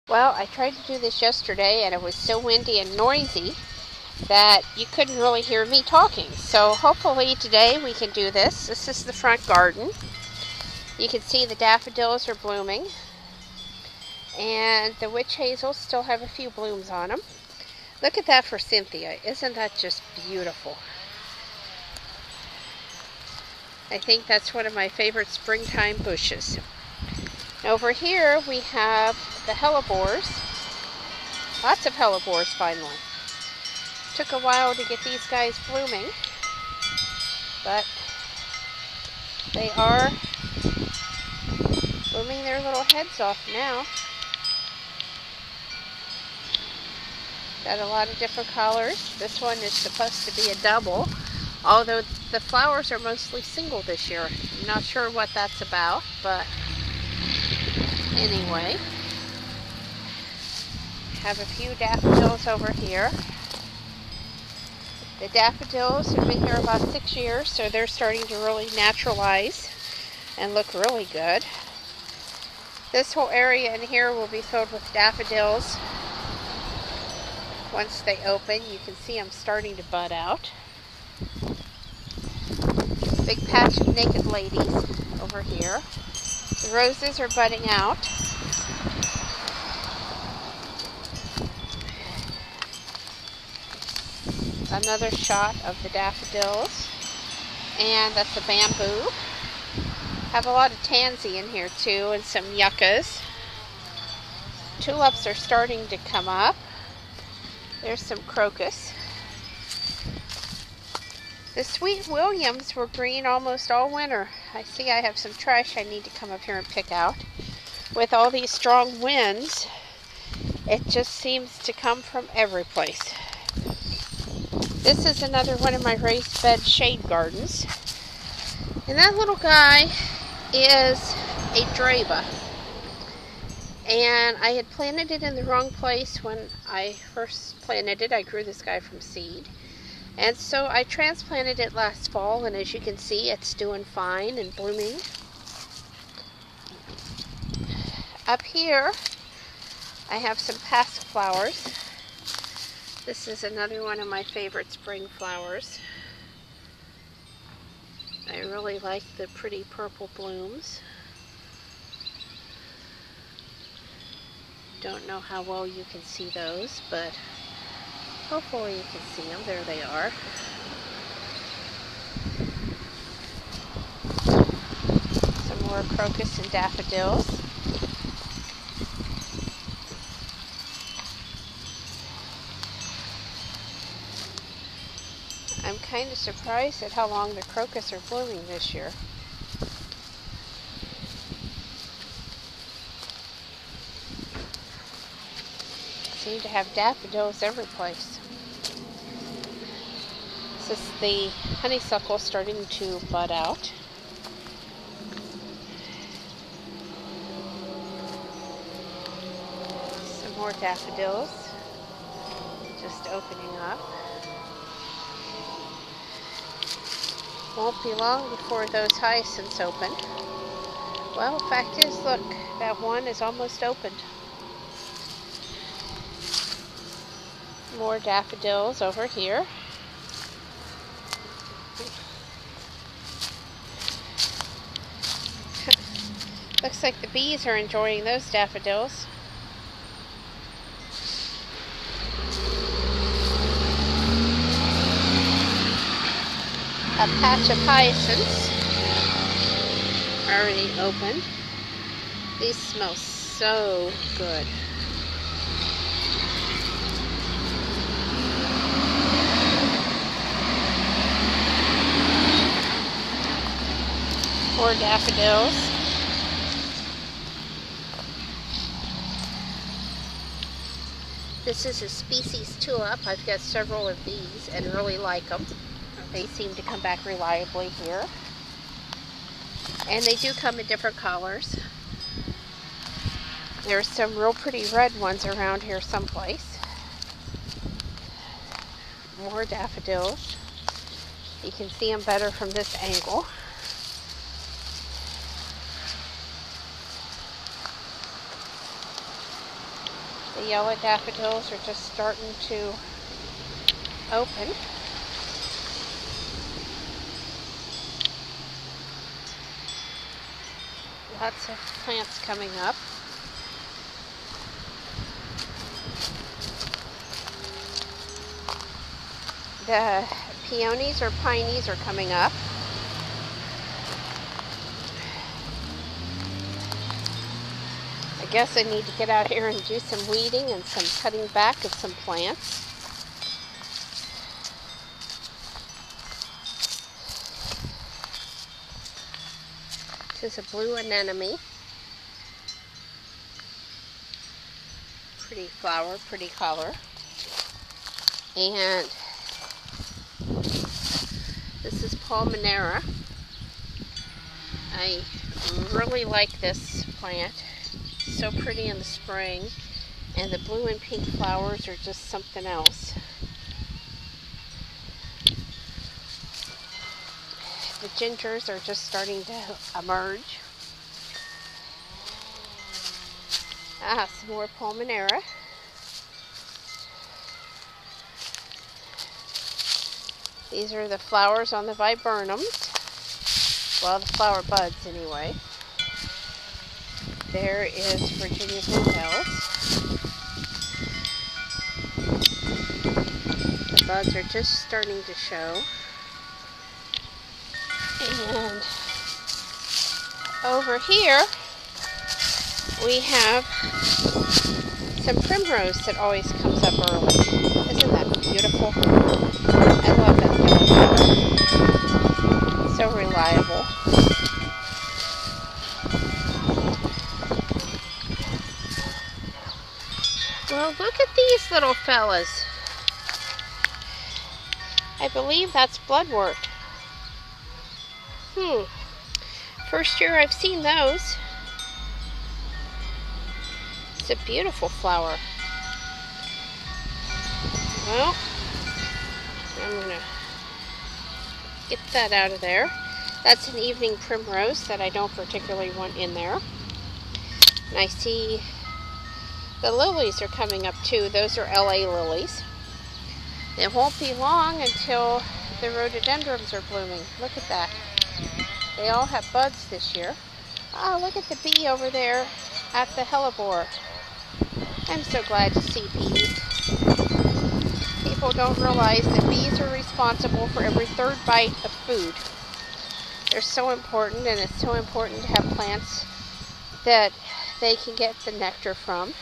Well, I tried to do this yesterday and it was so windy and noisy that you couldn't really hear me talking. So hopefully today we can do this. This is the front garden. You can see the daffodils are blooming and the witch hazels still have a few blooms on them. Look at that for Cynthia. Isn't that just beautiful? I think that's one of my favorite springtime bushes. Over here we have the hellebores. Lots of hellebores finally. Took a while to get these guys blooming, but they are blooming their little heads off now. Got a lot of different colors. This one is supposed to be a double, although the flowers are mostly single this year. I'm not sure what that's about, but anyway. Have a few daffodils over here. The daffodils have been here about 6 years, so they're starting to really naturalize and look really good. This whole area in here will be filled with daffodils. Once they open, you can see them starting to bud out. Big patch of naked ladies over here. The roses are budding out. Another shot of the daffodils, and that's the bamboo. Have a lot of tansy in here too, and some yuccas. Tulips are starting to come up. There's some crocus. The sweet williams were green almost all winter. I see I have some trash I need to come up here and pick out. With all these strong winds, it just seems to come from every place. This is another one of my raised bed shade gardens. And that little guy is a draba. And I had planted it in the wrong place when I first planted it. I grew this guy from seed. And so I transplanted it last fall, and as you can see, it's doing fine and blooming. Up here, I have some pasque flowers. This is another one of my favorite spring flowers. I really like the pretty purple blooms. Don't know how well you can see those, but hopefully you can see them. There they are. Some more crocus and daffodils. I'm kind of surprised at how long the crocus are blooming this year. Seem to have daffodils every place. This is the honeysuckle starting to bud out. Some more daffodils just opening up. Won't be long before those hyacinths open. Well, the fact is, look, that one is almost opened. More daffodils over here. Looks like the bees are enjoying those daffodils. A patch of hyacinths already opened. These smell so good. More daffodils. This is a species tulip. I've got several of these and really like them. They seem to come back reliably here. And they do come in different colors. There's some real pretty red ones around here someplace. More daffodils. You can see them better from this angle. The yellow daffodils are just starting to open. Lots of plants coming up. The peonies or pineys are coming up. I guess I need to get out here and do some weeding and some cutting back of some plants. This is a blue anemone. Pretty flower, pretty color. And this is Palmanera. I really like this plant. It's so pretty in the spring. And the blue and pink flowers are just something else. The gingers are just starting to emerge. Some more Palmanera. These are the flowers on the viburnums. Well, the flower buds anyway. There is Virginia bluebells. The buds are just starting to show. And over here we have some primrose that always comes up early. Isn't that beautiful? I love that yellow color. So reliable. Well, look at these little fellas. I believe that's bloodwort. First year I've seen those. It's a beautiful flower. Well, I'm going to get that out of there. That's an evening primrose that I don't particularly want in there. And I see the lilies are coming up too. Those are LA lilies. It won't be long until the rhododendrons are blooming. Look at that. They all have buds this year. Oh, look at the bee over there at the hellebore. I'm so glad to see bees. People don't realize that bees are responsible for every third bite of food. They're so important, and it's so important to have plants that they can get the nectar from.